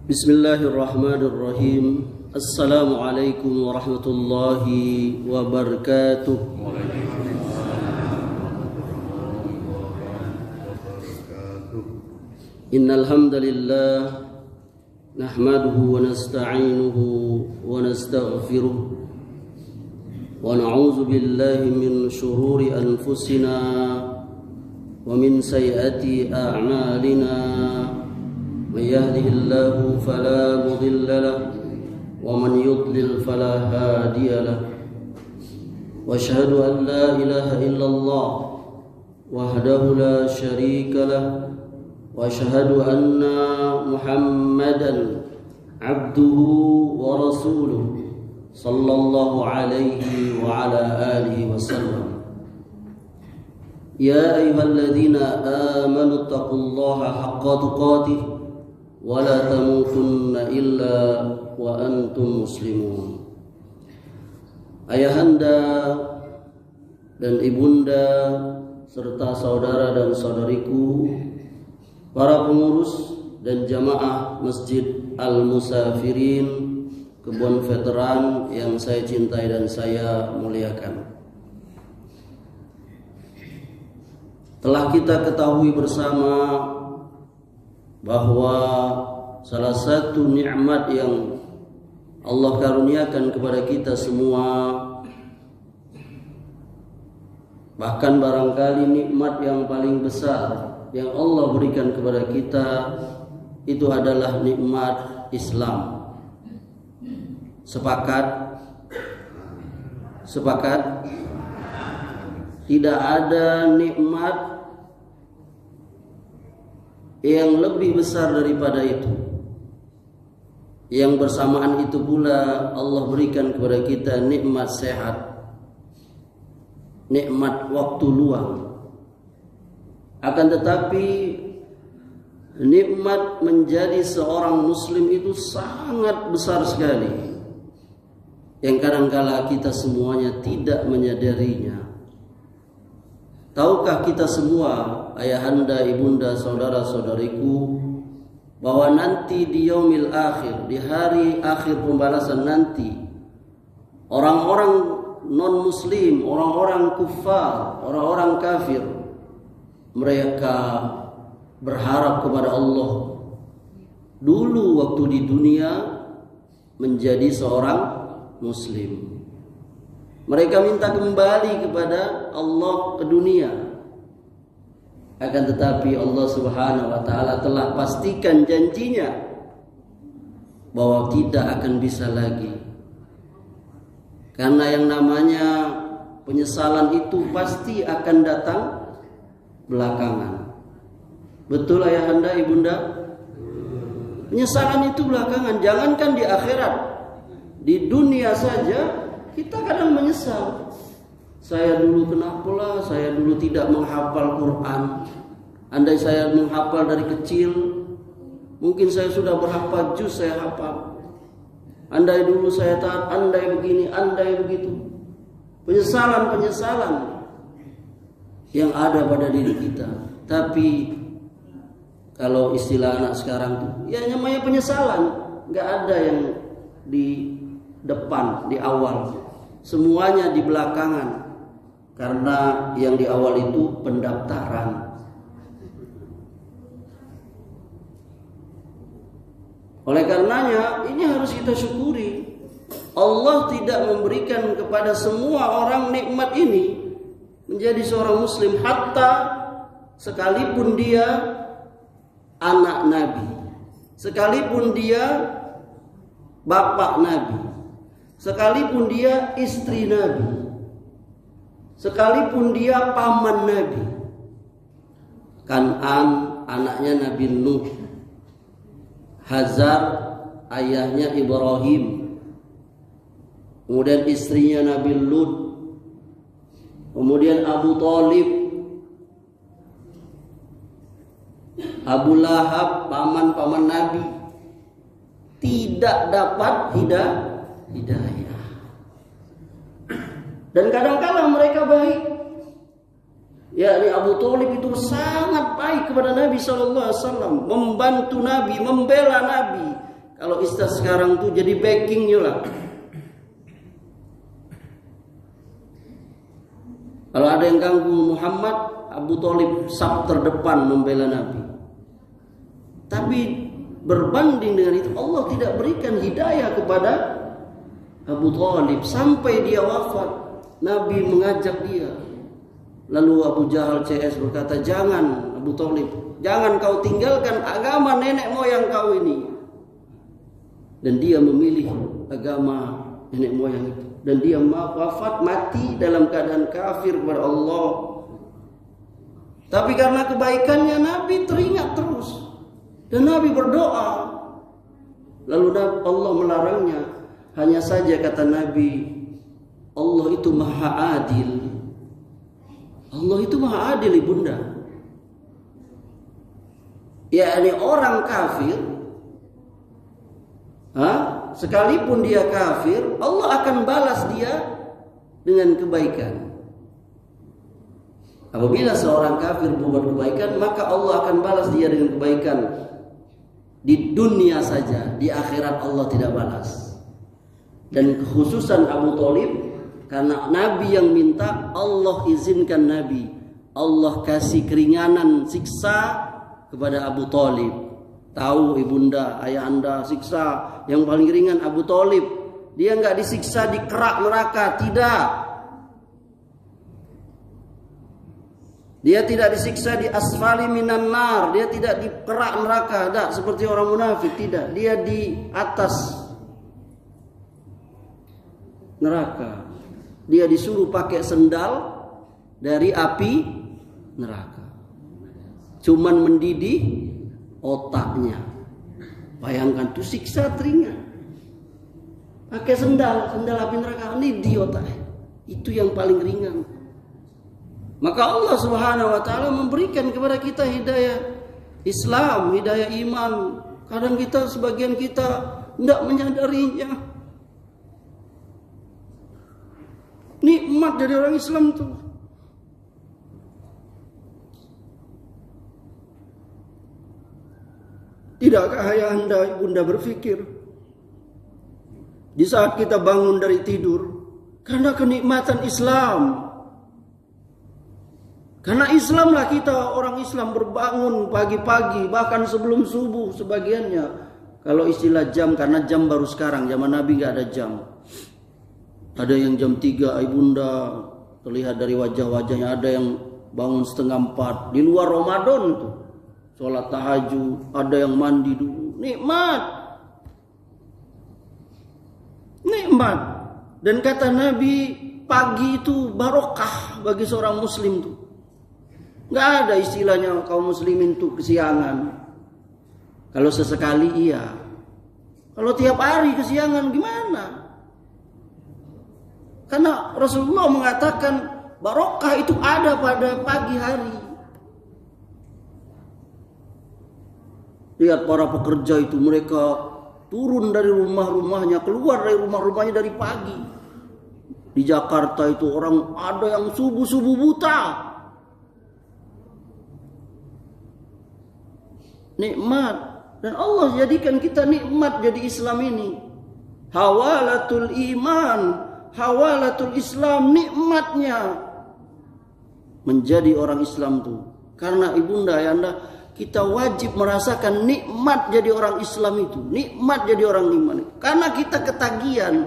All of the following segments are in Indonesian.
Bismillahirrahmanirrahim. Assalamualaikum warahmatullahi wabarakatuh. Innal hamdalillah nahmaduhu wa nasta'inuhu wa nastaghfiruh wa na'udzu billahi min shururi anfusina wa min sayyiati a'malina. من يهده الله فلا مضل له ومن يضلل فلا هادي له واشهد ان لا اله الا الله وحده لا شريك له واشهد ان محمدا عبده ورسوله صلى الله عليه وعلى اله وسلم يا ايها الذين امنوا اتقوا الله حق تقاته wala tamutunna illa wa antum muslimun. Ayahanda dan ibunda serta saudara dan saudariku, para pengurus dan jamaah Masjid Al-Musafirin Kebon Veteran yang saya cintai dan saya muliakan. Telah kita ketahui bersama bahwa salah satu nikmat yang Allah karuniakan kepada kita semua, bahkan barangkali nikmat yang paling besar yang Allah berikan kepada kita, itu adalah nikmat Islam. Sepakat? Sepakat? Tidak ada nikmat yang lebih besar daripada itu. Yang bersamaan itu pula Allah berikan kepada kita nikmat sehat, nikmat waktu luang. Akan tetapi nikmat menjadi seorang muslim itu sangat besar sekali, yang kadangkala kita semuanya tidak menyadarinya. Tahukah kita semua, ayahanda, ibunda, saudara-saudariku, bahwa nanti di yaumil akhir, di hari akhir pembalasan nanti, orang-orang non-muslim, orang-orang kufar, orang-orang kafir, mereka berharap kepada Allah dulu waktu di dunia menjadi seorang muslim. Mereka minta kembali kepada Allah ke dunia. Akan tetapi Allah Subhanahu wa taala telah pastikan janjinya bahwa tidak akan bisa lagi. Karena yang namanya penyesalan itu pasti akan datang belakangan. Betul ayahanda, ibunda? Penyesalan itu belakangan, jangankan di akhirat. Di dunia saja kita kadang menyesal. Saya dulu kenapalah, saya dulu tidak menghafal Quran. Andai saya menghafal dari kecil, mungkin saya sudah berapa juz saya hafal. Andai dulu saya taat, andai begini, andai begitu. Penyesalan-penyesalan yang ada pada diri kita. Tapi kalau istilah anak sekarang tuh, ya namanya penyesalan, nggak ada yang di depan, di awal. Semuanya di belakangan. Karena yang di awal itu pendaftaran. Oleh karenanya ini harus kita syukuri. Allah tidak memberikan kepada semua orang nikmat ini menjadi seorang muslim, hatta sekalipun dia anak Nabi, sekalipun dia bapak Nabi, sekalipun dia istri Nabi, sekalipun dia paman Nabi. Kan'an anaknya Nabi Nuh, Hazar ayahnya Ibrahim, kemudian istrinya Nabi Lut, kemudian Abu Thalib, Abu Lahab, paman-paman Nabi, tidak dapat hidayah. Dan kadang-kadang mereka baik. yakni Abu Thalib itu sangat baik kepada Nabi SAW, membantu Nabi, membela Nabi, Kalau istilah sekarang tuh jadi backingnya lah. Kalau ada yang ganggu Muhammad, Abu Thalib saf terdepan membela Nabi. Tapi berbanding dengan itu, Allah tidak berikan hidayah kepada Abu Thalib sampai dia wafat. Nabi mengajak dia. Lalu Abu Jahal CS berkata, jangan Abu Thalib, jangan kau tinggalkan agama nenek moyang kau ini. Dan dia memilih agama nenek moyang itu. Dan dia wafat mati dalam keadaan kafir kepada Allah. Tapi karena kebaikannya Nabi teringat terus. Dan Nabi berdoa. Lalu Allah melarangnya. Hanya saja kata Nabi, Allah itu maha adil. Allah itu maha adil ibunda. yakni orang kafir, sekalipun dia kafir, Allah akan balas dia dengan kebaikan. Apabila seorang kafir berbuat kebaikan, maka Allah akan balas dia dengan kebaikan di dunia saja, di akhirat Allah tidak balas. Dan kekhususan Abu Thalib, karena Nabi yang minta, Allah izinkan Nabi, Allah kasih keringanan siksa kepada Abu Thalib. Tahu ibunda, ayah anda siksa yang paling ringan Abu Thalib. Dia enggak disiksa di kerak neraka, tidak. Dia tidak disiksa di asfali minan nar, dia tidak di kerak neraka, tidak seperti orang munafik, tidak. Dia di atas neraka. Dia disuruh pakai sendal dari api neraka. Cuman mendidih otaknya. Bayangkan tuh siksa teringat. Pakai sendal api neraka, mendidih otaknya. Itu yang paling ringan. Maka Allah Subhanahu wa taala memberikan kepada kita hidayah Islam, hidayah iman. Kadang kita, sebagian kita tidak menyadarinya. Nikmat dari orang Islam itu. Tidakkah ayah anda, ibunda berpikir di saat kita bangun dari tidur karena kenikmatan Islam? Karena Islamlah kita orang Islam berbangun pagi-pagi, bahkan sebelum subuh sebagiannya. Kalau istilah jam, karena jam baru sekarang, zaman Nabi gak ada jam. Ada yang jam 3 ibunda, terlihat dari wajah-wajahnya. Ada yang bangun 3:30 di luar Ramadan tuh, sholat tahajud. Ada yang mandi dulu. Nikmat. Nikmat. Dan kata Nabi, pagi itu barokah bagi seorang muslim tuh. Nggak ada istilahnya kaum muslimin tuh kesiangan. Kalau sesekali iya. Kalau tiap hari kesiangan gimana? Karena Rasulullah mengatakan barokah itu ada pada pagi hari. Lihat para pekerja itu, mereka turun dari rumah-rumahnya, keluar dari rumah-rumahnya dari pagi. Di Jakarta itu orang ada yang subuh-subuh buta. Nikmat. Dan Allah jadikan kita nikmat jadi Islam ini. Hawalatul iman, hawalatul Islam, nikmatnya menjadi orang Islam tuh. Karena ibunda ya anda, kita wajib merasakan nikmat jadi orang Islam itu, nikmat jadi orang iman. Karena kita ketagihan.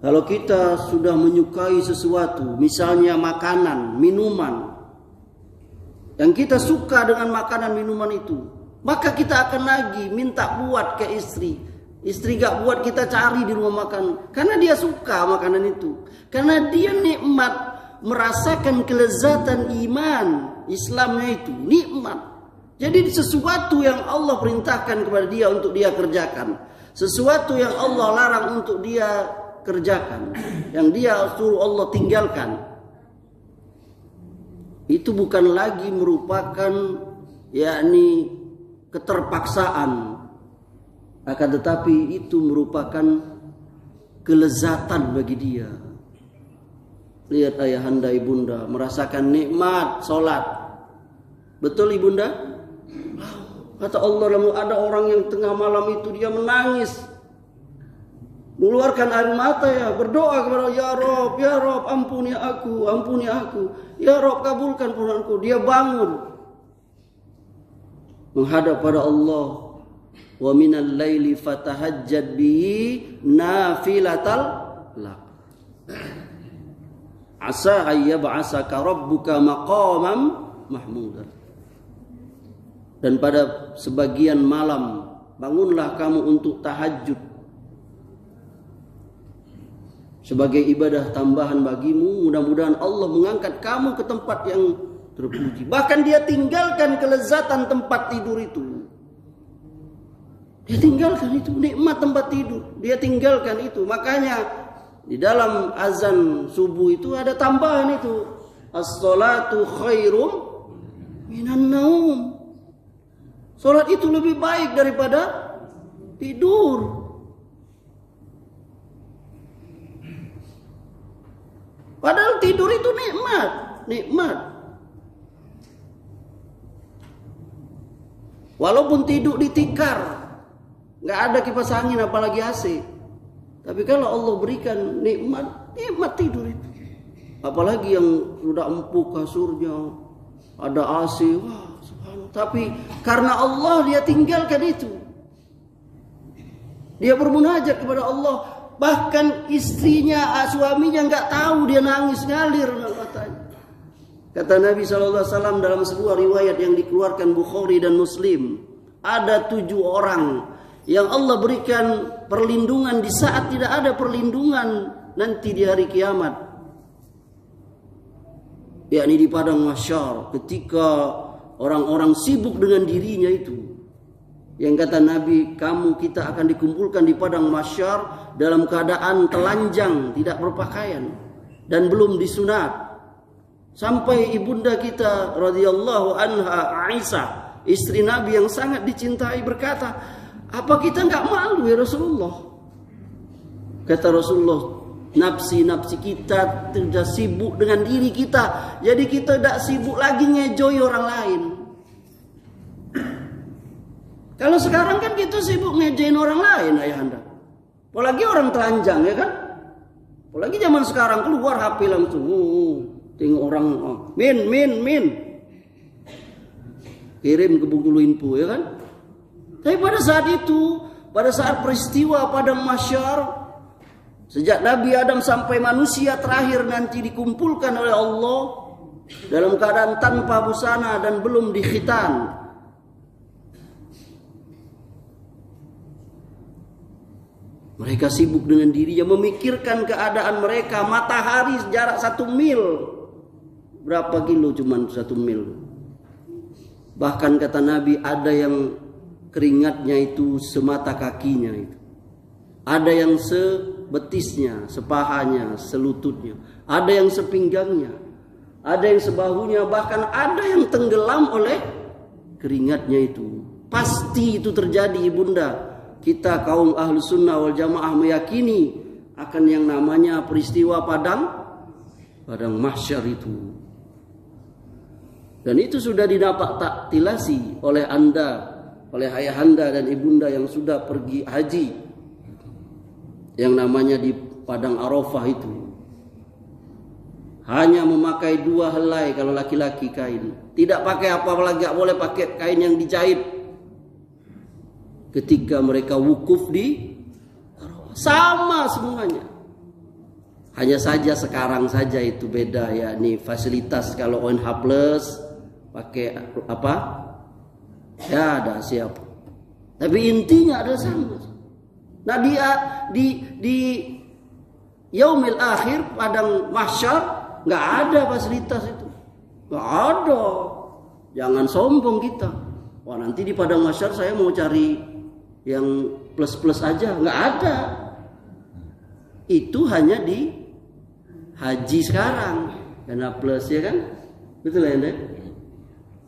Kalau kita sudah menyukai sesuatu, misalnya makanan, minuman, yang kita suka dengan makanan minuman itu, maka kita akan lagi minta buat ke istri. Istri gak buat, kita cari di rumah makan. Karena dia suka makanan itu. Karena dia nikmat, merasakan kelezatan iman. Islamnya itu nikmat. Jadi sesuatu yang Allah perintahkan kepada dia untuk dia kerjakan, sesuatu yang Allah larang untuk dia kerjakan, yang dia suruh Allah tinggalkan, itu bukan lagi merupakan yakni keterpaksaan, akan tetapi itu merupakan kelezatan bagi dia. Lihat ayahanda ibunda merasakan nikmat sholat. Betul ibunda? Kata Allah, lalu ada orang yang tengah malam itu dia menangis, mengeluarkan air mata, ya, berdoa kepada ya Rob, ampuni aku, ya Rob, kabulkan permohonanku. Dia bangun, menghadap pada Allah. Wa minal laili fatahajjad bihi nafilatal lak. Asa ayyab'asaka rabbuka maqamam mahmudan. Dan pada sebagian malam bangunlah kamu untuk tahajud sebagai ibadah tambahan bagimu. Mudah-mudahan Allah mengangkat kamu ke tempat yang terpuji. Bahkan dia tinggalkan kelezatan tempat tidur itu. Dia tinggalkan itu, nikmat tempat tidur. Dia tinggalkan itu. Makanya di dalam azan subuh itu ada tambahan itu. As-salatu khairum minan naum. Salat itu lebih baik daripada tidur. Padahal tidur itu nikmat. Walaupun tidur di tikar, nggak ada kipas angin apalagi AC. Tapi kalau Allah berikan nikmat tidur itu. Apalagi yang sudah empuk kasurnya, ada AC, wah subhanallah. Tapi karena Allah dia tinggalkan itu. Dia bermunajat kepada Allah. Bahkan istrinya, suaminya nggak tahu dia nangis ngalir matanya. Kata Nabi SAW dalam sebuah riwayat yang dikeluarkan Bukhari dan Muslim, ada 7 orang yang Allah berikan perlindungan di saat tidak ada perlindungan nanti di hari kiamat, yakni di padang mahsyar, ketika orang-orang sibuk dengan dirinya itu. Yang kata Nabi, kita akan dikumpulkan di padang mahsyar dalam keadaan telanjang, tidak berpakaian dan belum disunat. Sampai ibunda kita radhiyallahu anha Aisyah, istri Nabi yang sangat dicintai, berkata, apa kita enggak malu ya Rasulullah? Kata Rasulullah, nafsi kita sudah sibuk dengan diri kita, jadi kita tidak sibuk lagi ngejoi orang lain. Kalau sekarang kan kita sibuk ngejain orang lain, ayahanda. Apalagi orang telanjang, ya kan? Apalagi zaman sekarang keluar HP langsung, tengok orang, min, kirim ke Bengkulu Info, ya kan? Tapi pada saat itu, pada saat peristiwa padang mahsyar, sejak Nabi Adam sampai manusia terakhir nanti dikumpulkan oleh Allah dalam keadaan tanpa busana dan belum dikhitan. Mereka sibuk dengan dirinya, memikirkan keadaan mereka. Matahari jarak 1 mil. Berapa kilo cuman 1 mil. Bahkan kata Nabi, ada yang keringatnya itu semata kakinya itu. Ada yang sebetisnya, sepahanya, selututnya. Ada yang sepinggangnya. Ada yang sebahunya. Bahkan ada yang tenggelam oleh keringatnya itu. Pasti itu terjadi, ibunda. Kita kaum ahlu sunnah wal jamaah meyakini akan yang namanya peristiwa padang mahsyar itu. Dan itu sudah didapat taktilasi oleh anda, oleh ayahanda dan ibunda yang sudah pergi haji, yang namanya di padang Arafah itu. Hanya memakai 2 helai kalau laki-laki kain. Tidak pakai apa-apa lagi, tidak boleh pakai kain yang dijahit. Ketika mereka wukuf di Arafah, sama semuanya. Hanya saja sekarang saja itu beda, ya, nih fasilitas. Kalau ONH plus pakai apa? Ya ada siap. Tapi intinya ada sama. Nah di yaumil akhir padang mahsyar nggak ada fasilitas itu, nggak ada. Jangan sombong kita. Wah nanti di padang mahsyar saya mau cari yang plus aja, nggak ada. Itu hanya di haji sekarang karena plus, ya kan, betul ya Nek?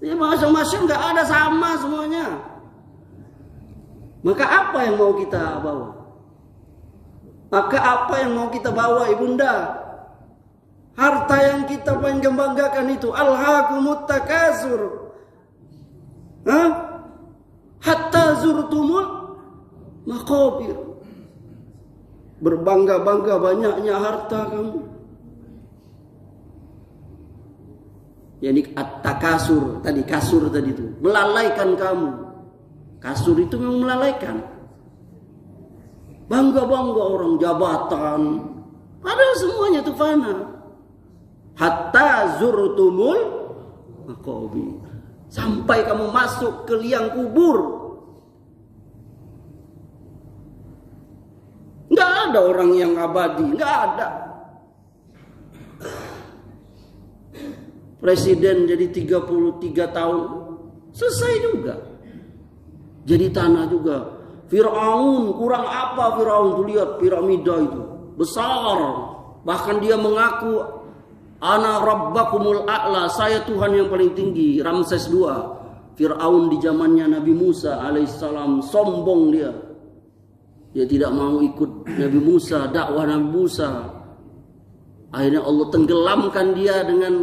Ya masing-masing nggak ada, sama semuanya. Maka apa yang mau kita bawa? Maka apa yang mau kita bawa, ibunda? Harta yang kita banggakan itu, alhaakumut takasur. Hatta zurtumul maqabir. Berbangga-bangga banyaknya harta kamu. Yani at-takasur tadi, kasur tadi itu melalaikan kamu. Kasur itu memang melalaikan. Bangga-bangga orang jabatan, padahal semuanya itu fana. Hatta zurtumul maqabir. Sampai kamu masuk ke liang kubur. Nggak ada orang yang abadi, nggak ada. Presiden jadi 33 tahun, selesai juga. Jadi tanah juga. Fir'aun, kurang apa Fir'aun tuh, lihat piramida itu besar. Bahkan dia mengaku ana rabbakumul a'la, saya Tuhan yang paling tinggi. Ramses II. Fir'aun di zamannya Nabi Musa alaihissalam, sombong dia. Dia tidak mau ikut Nabi Musa, dakwah Nabi Musa. Akhirnya Allah tenggelamkan dia dengan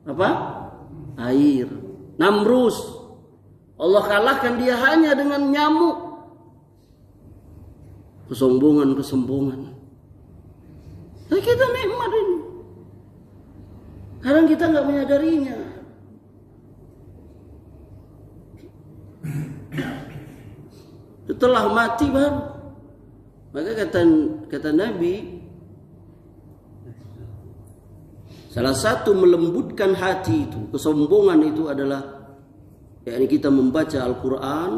apa? Air. Namrus, Allah kalahkan dia hanya dengan nyamuk. Kesombongan. Nah, kita nikmat ini. Kadang kita nggak menyadarinya. Setelah mati baru. Maka kata Nabi, salah satu melembutkan hati itu, kesombongan itu adalah yakni kita membaca Al-Quran,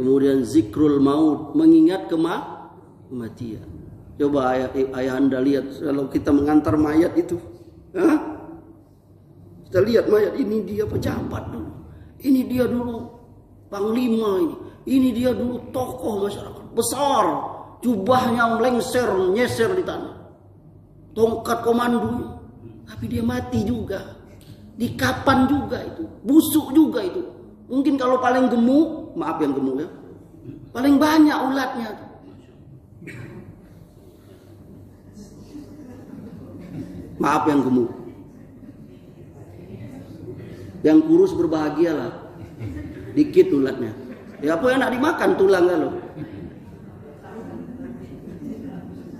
kemudian zikrul maut, mengingat kematian. Coba ayah anda lihat kalau kita mengantar mayat itu, kita lihat mayat ini dia pejabat dulu, ini dia dulu panglima, ini dia dulu tokoh masyarakat besar, jubahnya lengser nyeser di tanah, tongkat komandonya. Tapi dia mati juga. Di kapan juga itu. Busuk juga itu. Mungkin kalau paling gemuk, maaf yang gemuk ya, paling banyak ulatnya. Maaf yang gemuk. Yang kurus berbahagialah. Dikit ulatnya. Ya apa yang nak dimakan tulang kalau.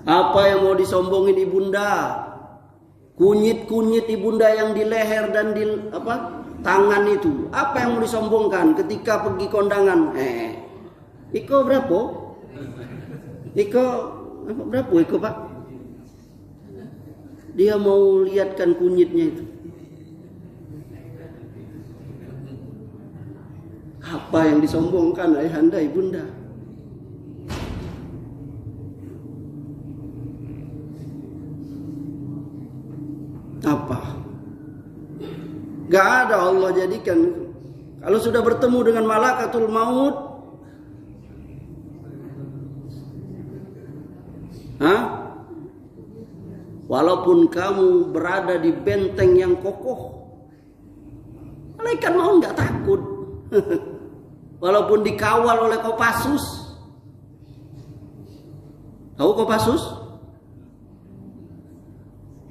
Apa yang mau disombongin ibunda? Kunyit-kunyit ibunda yang di leher dan di tangan itu, apa yang mau disombongkan ketika pergi kondangan? Iko berapa? Iko Pak? Dia mau lihatkan kunyitnya itu. Apa yang disombongkan ayahanda ibunda? Apa? Gak ada Allah jadikan. Kalau sudah bertemu dengan malakatul maut, walaupun kamu berada di benteng yang kokoh, malaikat maut gak takut. Walaupun dikawal oleh Kopassus. Tahu Kopassus?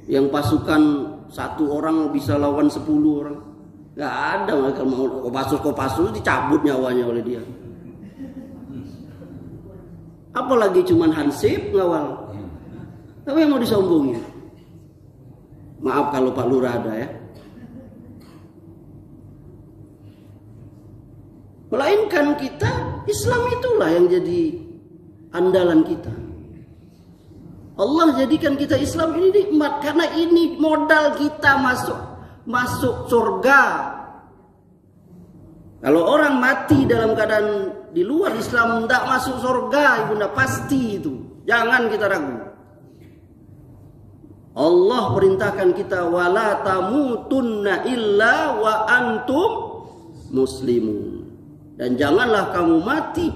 Yang pasukan satu orang bisa lawan 10 orang. Gak ada mereka mau Kopassus dicabut nyawanya oleh dia. Apalagi cuman Hansip ngawal. Apa yang mau disombongin? Maaf kalau Pak Lurah ada ya. Melainkan kita, Islam itulah yang jadi andalan kita. Allah jadikan kita Islam ini nikmat karena ini modal kita masuk surga. Kalau orang mati dalam keadaan di luar Islam tidak masuk surga, ibunda pasti itu. Jangan kita ragu. Allah perintahkan kita wala tamutunna illa wa antum muslimun. Dan janganlah kamu mati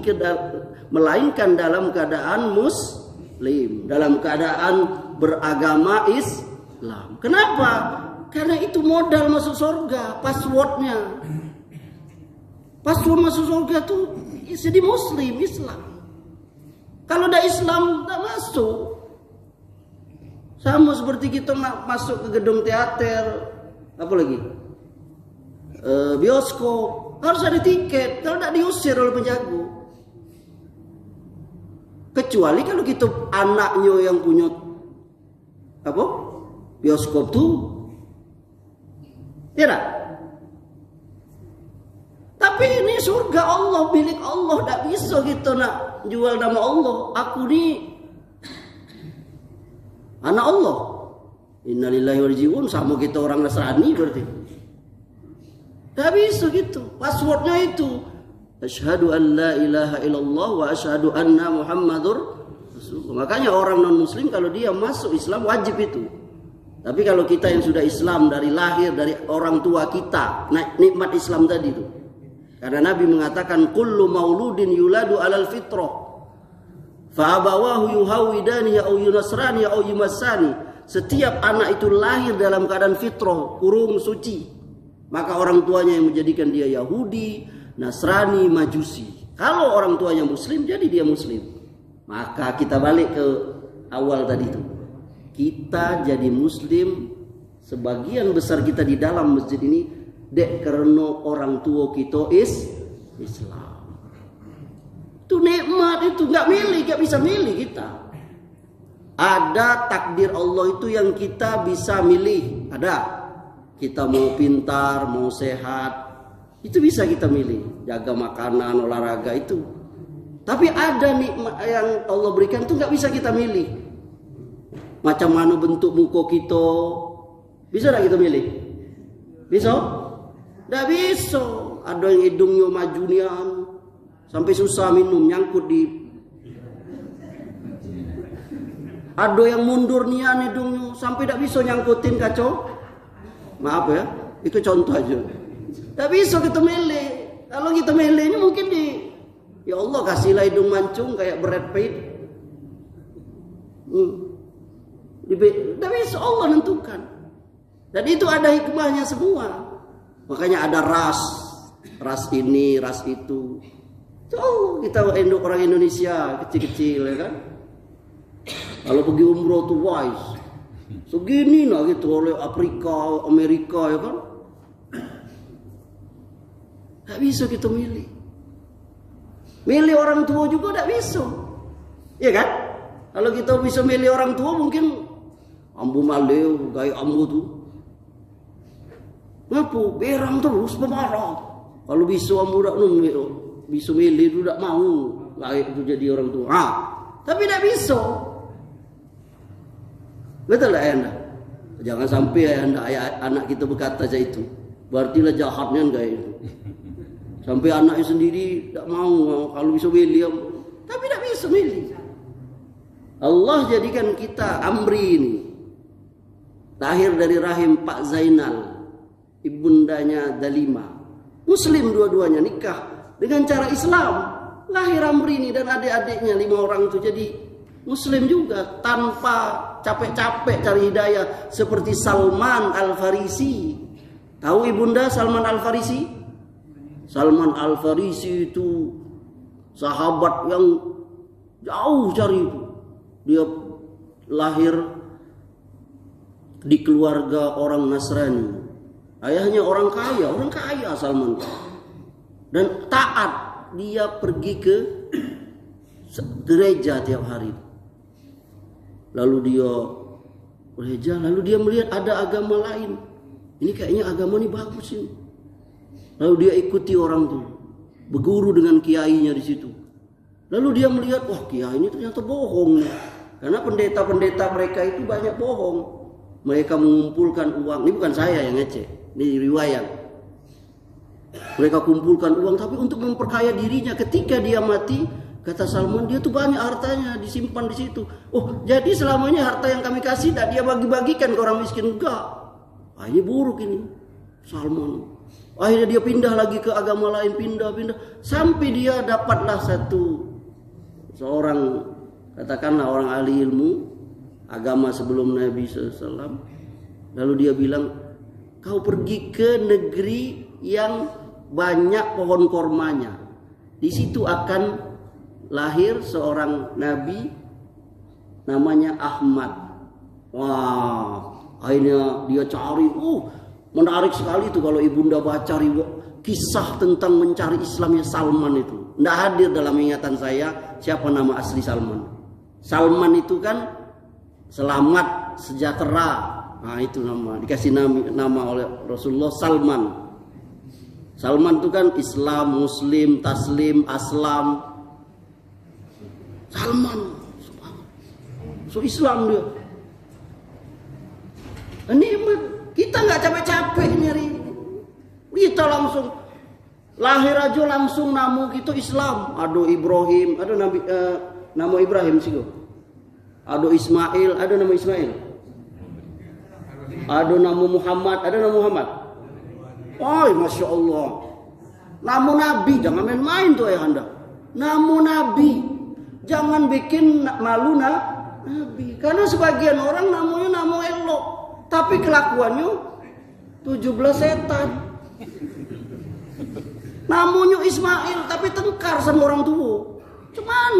melainkan dalam keadaan muslim, dalam keadaan beragama Islam. Kenapa? Karena itu modal masuk surga, passwordnya. Password masuk surga itu jadi muslim, Islam. Kalau ada Islam tak masuk. Sama seperti kita masuk ke gedung teater, apa lagi? Bioskop. Harus ada tiket, kalau tidak diusir oleh penjago. Kecuali kalau kita anaknya yang punya apa? Bioskop tuh. Tidak. Tapi ini surga Allah, milik Allah, tidak bisa kita nak jual nama Allah. Aku ni anak Allah. Innalillahi wa rajiun, sama kita orang Nasrani berarti. Tidak bisa gitu. Passwordnya itu. Asyhadu an la ilaha illallah wa asyhadu anna Muhammadur Rasulullah. Makanya orang non muslim kalau dia masuk Islam wajib itu. Tapi kalau kita yang sudah Islam dari lahir, dari orang tua kita, nikmat Islam tadi itu. Karena Nabi mengatakan kullu mauludin yuladu alal fitrah fa abawahu yuhawidani au yunasrani au yumassani. Setiap anak itu lahir dalam keadaan fitrah, kurung suci. Maka orang tuanya yang menjadikan dia Yahudi, Nasrani, Majusi. Kalau orang tuanya Muslim, jadi dia Muslim. Maka kita balik ke awal tadi itu. Kita jadi Muslim, sebagian besar kita di dalam masjid ini, dek karena orang tua kita Islam. Itu nikmat itu, nggak bisa milih kita. Ada takdir Allah itu yang kita bisa milih. Ada. Kita mau pintar, mau sehat, itu bisa kita milih. Jaga makanan, olahraga itu. Tapi ada nikmat yang Allah berikan itu nggak bisa kita milih. Macam mana bentuk muka kita, bisa nggak kita milih? Bisa? Nggak bisa. Ada yang hidungnya maju nian, sampai susah minum, nyangkut di. Ada yang mundur nian hidungnya, sampai nggak bisa nyangkutin kacau. Maaf ya, itu contoh aja. Nggak bisa kita milih. Kalau kita milihnya mungkin ya Allah kasihlah hidung mancung kayak Brad Pitt. Nggak bisa, Allah nentukan. Dan itu ada hikmahnya semua. Makanya ada ras ini, ras itu. Tuh kita orang Indonesia kecil-kecil ya kan. Kalau pergi umroh tuh wise. Segini lah gitu oleh Afrika, Amerika ya kan. Tak bisa kita milih. Milih orang tua juga tak bisa. Iya kan? Kalau kita bisa milih orang tua mungkin ambu maleu, gaya ambu tuh. Ngapu berang terus pemarah. Kalau bisa ambu tak bisa milih tu tak mau layak tu jadi orang tua. Tapi tak bisa. Betul tak anda? Jangan sampai anda anak kita berkata saja itu. Berarti lah jahatnya kayak itu. Sampai anaknya sendiri tak mau kalau bisa milih. Tapi tak bisa milih. Allah jadikan kita Amri ini. Lahir dari rahim Pak Zainal. Ibundanya Dalima. Muslim dua-duanya nikah dengan cara Islam. Lahir Amri ini dan adik-adiknya 5 orang itu jadi Muslim juga tanpa capek-capek cari hidayah seperti Salman Al-Farisi. Tahu ibunda Salman Al-Farisi? Salman Al-Farisi itu sahabat yang jauh cari itu. Dia lahir di keluarga orang Nasrani. Ayahnya orang kaya Salman. Dan taat, dia pergi ke gereja tiap hari. Lalu dia gereja, lalu dia melihat ada agama lain. Ini kayaknya agama ini bagus ini. Lalu dia ikuti orang tuh, berguru dengan kiainya di situ. Lalu dia melihat, wah kiai ini ternyata bohong. Karena pendeta-pendeta mereka itu banyak bohong. Mereka mengumpulkan uang. Ini bukan saya yang ngecek, ini riwayat. Mereka kumpulkan uang tapi untuk memperkaya dirinya. Ketika dia mati, kata Salman, dia tuh banyak hartanya disimpan di situ. Oh, jadi selamanya harta yang kami kasih tak dia bagi-bagikan ke orang miskin? Enggak. Ini buruk ini Salman. Akhirnya dia pindah lagi ke agama lain, pindah sampai dia dapatlah seorang katakanlah orang ahli ilmu agama sebelum Nabi SAW. Lalu dia bilang, kau pergi ke negeri yang banyak pohon kormanya. Di situ akan lahir seorang nabi namanya Ahmad. Wah, akhirnya dia cari. Menarik sekali itu kalau ibunda baca kisah tentang mencari Islamnya Salman itu. Tidak hadir dalam ingatan saya siapa nama asli Salman. Salman itu kan selamat, sejahtera. Nah itu nama, dikasih nama oleh Rasulullah Salman. Salman itu kan Islam, Muslim, Taslim, Aslam. Salman, so Islam dia. Ini kita nggak capek-capek nyari. Kita langsung lahir aja langsung nama kita Islam. Ada Ibrahim, ada nama Ibrahim sih. Ada Ismail, ada nama Ismail. Ada nama Muhammad, ada nama Muhammad. Oh, Masya Allah. Nama Nabi, jangan main-main tuh ya Anda. Nama Nabi, jangan bikin malu Nabi. Karena sebagian orang namanya nama elok, tapi kelakuannya 17 setan. Namanya Ismail, tapi tengkar sama orang tua. Cuman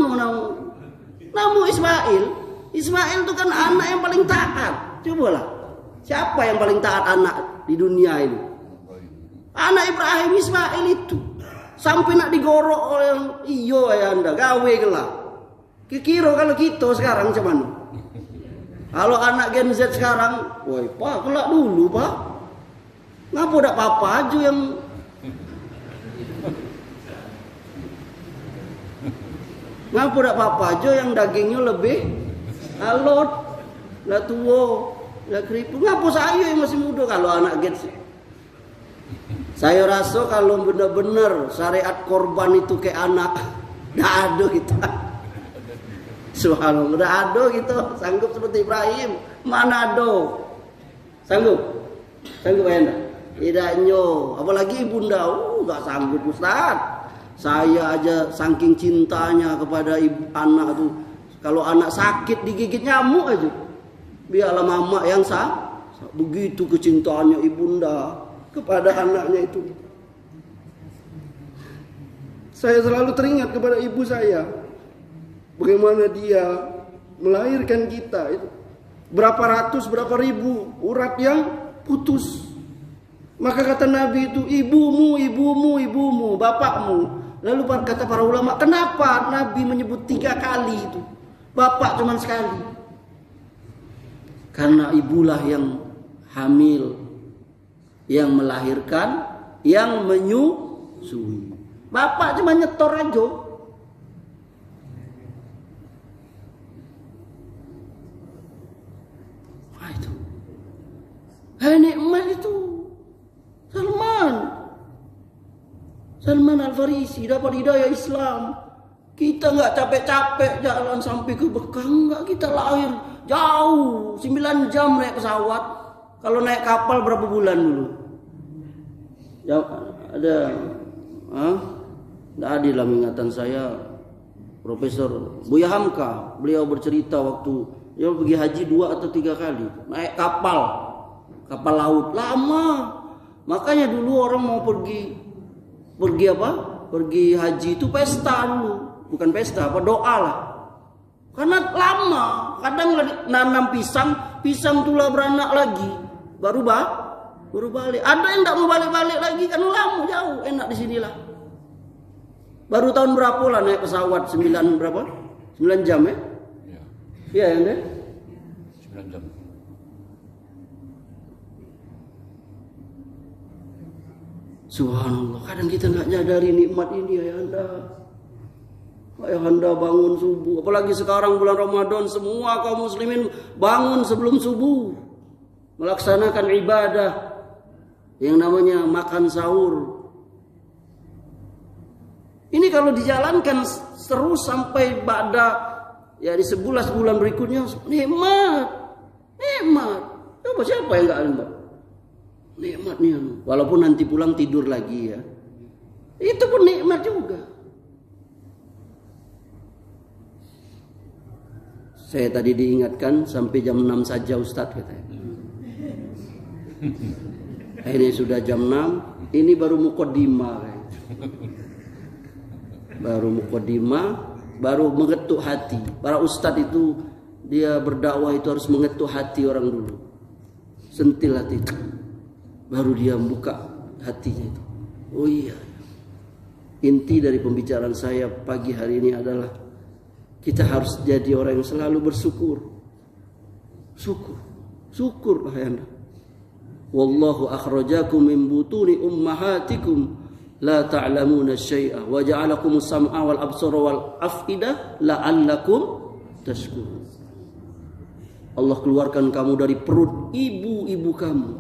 nama Ismail. Ismail itu kan anak yang paling taat. Cobalah, siapa yang paling taat anak di dunia ini? Anak Ibrahim Ismail itu. Sampai nak digorok oleh iyo ya Anda, gawe gelah. Kira kalau kita sekarang cuman. Kalau anak Gen Z sekarang, woi pak, kelak dulu pak. Ngapa udah papa aja yang ngapa udah papa aja yang dagingnya lebih alot, lah tua, lah keriput. Ngapa saya yang masih muda kalau anak Gen Z? Saya rasa kalau benar-benar syariat korban itu kayak anak, dah ada kita. Subhanallah, dah ada gitu, sanggup seperti Ibrahim. Mana ada? Sanggup? Sanggup anda? Tidaknya, apalagi ibunda, gak sanggup Ustaz. Saya aja saking cintanya kepada anak tuh. Kalau anak sakit digigit nyamuk aja, biarlah mama yang begitu kecintaannya ibunda kepada anaknya itu. Saya selalu teringat kepada ibu saya, bagaimana dia melahirkan kita itu. Berapa ratus, berapa ribu urat yang putus. Maka kata Nabi itu, ibumu, ibumu, ibumu, bapakmu. Lalu kata para ulama, kenapa Nabi menyebut 3 kali itu? Bapak cuma sekali. Karena ibulah yang hamil, yang melahirkan, yang menyusui. Bapak cuma nyetor aja. Wah itu. Nikmat itu. Salman Al-Farisi dapat hidayah Islam. Kita nggak capek-capek jalan sampai ke Mekah, nggak, kita lahir jauh 9 jam naik pesawat. Kalau naik kapal berapa bulan dulu? Ya, ada, tidak adil dalam ingatan saya. Profesor Buya Hamka, beliau bercerita waktu dia pergi haji 2 atau 3 kali naik kapal laut lama. Makanya dulu orang mau pergi haji itu pesta dulu, bukan pesta doa lah. Karena lama, kadang nanam pisang tulah beranak lagi, baru balik. Ada yang tidak mau balik lagi karena lama jauh, enak di sinilah. Baru tahun berapa lah naik pesawat 9 jam ya? Iya ya, 9 jam. Subhanallah, kadang kita nggak nyadari nikmat ini ya Anda. Ayah Anda bangun subuh, apalagi sekarang bulan Ramadan, semua kaum muslimin bangun sebelum subuh melaksanakan ibadah yang namanya makan sahur. Ini kalau dijalankan terus sampai di 11 bulan berikutnya, nikmat. Coba siapa yang nggak nikmat? Nikmatnya, walaupun nanti pulang tidur lagi ya, itu pun nikmat juga. Saya tadi diingatkan sampai jam 6 saja Ustadz katanya. Ini sudah jam 6, ini baru muqaddimah. Baru mengetuk hati. Para ustadz itu dia berdakwah itu harus mengetuk hati orang dulu. Sentil hati itu. Baru dia buka hatinya itu. Oh iya, inti dari pembicaraan saya pagi hari ini adalah kita harus jadi orang yang selalu bersyukur. Syukur ayanda. Wallahu akhrajakum min butuni ummahatikum la ta'lamuna syai'a wa ja'alakumus sam'a wal absara wal af'idah la'allakum tashkurun. Allah keluarkan kamu dari perut ibu-ibu kamu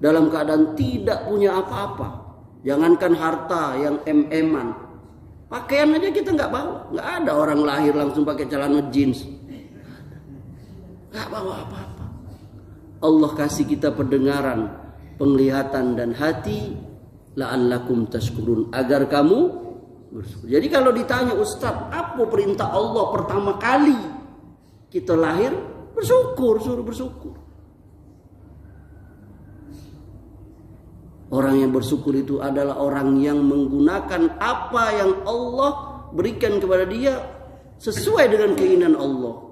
dalam keadaan tidak punya apa-apa. Jangankan harta yang em-eman, pakaian aja kita nggak bawa. Nggak ada orang lahir langsung pakai celana jeans, nggak bawa apa-apa. Allah kasih kita pendengaran, penglihatan dan hati, la'allakum tashkurun, agar kamu bersyukur. Jadi kalau ditanya, Ustaz, apa perintah Allah pertama kali kita lahir? Bersyukur, suruh bersyukur. Orang yang bersyukur itu adalah orang yang menggunakan apa yang Allah berikan kepada dia sesuai dengan keinginan Allah.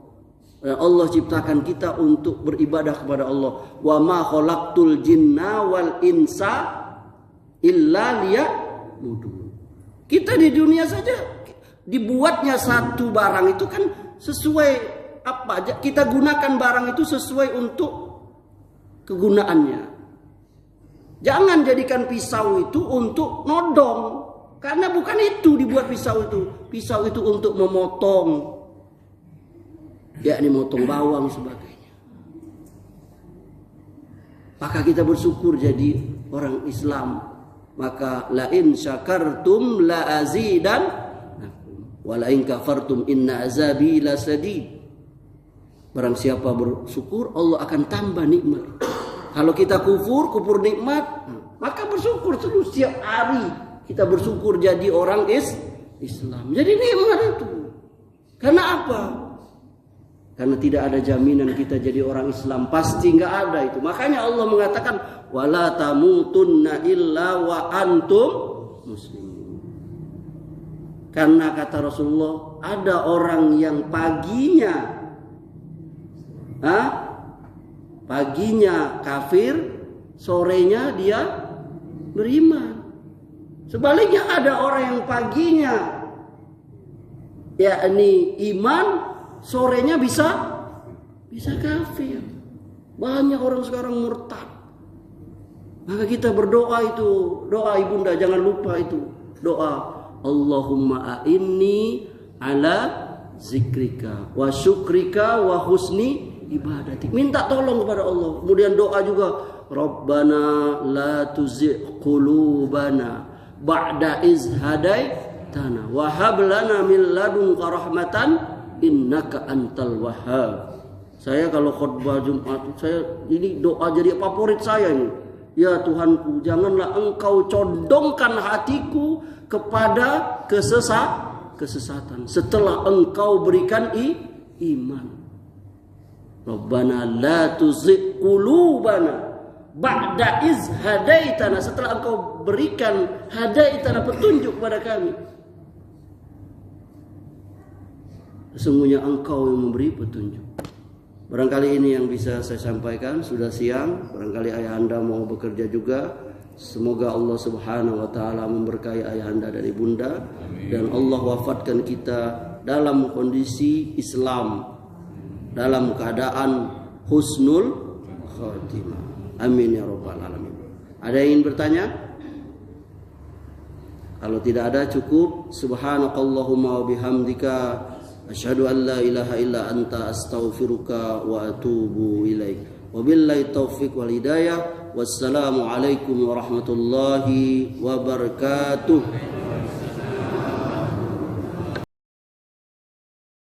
Dan Allah ciptakan kita untuk beribadah kepada Allah. Wa ma khalaqtul jinna wal insa illa liya'budun. Kita di dunia saja dibuatnya satu barang itu kan sesuai apa aja. Kita gunakan barang itu sesuai untuk kegunaannya. Jangan jadikan pisau itu untuk nodong. Karena bukan itu dibuat pisau itu. Pisau itu untuk memotong. Yakni motong bawang sebagainya. Maka kita bersyukur jadi orang Islam. Maka la in syakartum la azidan wa la in kafartum inna azabi lasadid. Barang siapa bersyukur, Allah akan tambah nikmat. Kalau kita kufur nikmat, maka bersyukur terus setiap hari. Kita bersyukur jadi orang Islam. Jadi nikmat itu. Karena apa? Karena tidak ada jaminan kita jadi orang Islam. Pasti nggak ada itu. Makanya Allah mengatakan, wala tamutunna illa wa antum muslimun. Karena kata Rasulullah, ada orang yang paginya kafir, sorenya dia beriman. Sebaliknya ada orang yang paginya yakni iman, sorenya bisa kafir. Banyak orang sekarang murtad. Maka kita berdoa itu, doa ibunda jangan lupa itu. Doa Allahumma a'inni ala zikrika wa syukrika wa husni ibadati. Minta tolong kepada Allah. Kemudian doa juga, Rabbana la tuzigh qulubana ba'da iz hadaitana wa hab lana min ladunka rahmatan innaka antal wahhab. Saya kalau khutbah Jumat, saya ini doa jadi favorit saya ini. Ya Tuhanku, janganlah Engkau condongkan hatiku kepada kesesatan setelah Engkau berikan iman. Rabbana la tuzigh qulubana ba'da iz hadaitana, setelah Engkau berikan hadaitana, petunjuk kepada kami. Sesungguhnya Engkau yang memberi petunjuk. Barangkali ini yang bisa saya sampaikan. Sudah siang, barangkali ayahanda mau bekerja juga. Semoga Allah Subhanahu wa taala memberkahi ayahanda dan ibunda. Dan Allah wafatkan kita dalam kondisi Islam, dalam keadaan husnul khatimah. Amin ya rabbal alamin. Ada yang ingin bertanya? Kalau tidak ada cukup. Subhanakallahumma wa bihamdika asyhadu an la ilaha illa anta astaghfiruka wa atubu ilaik. Wabillahi taufiq wal hidayah. Wassalamu alaikum warahmatullahi wabarakatuh.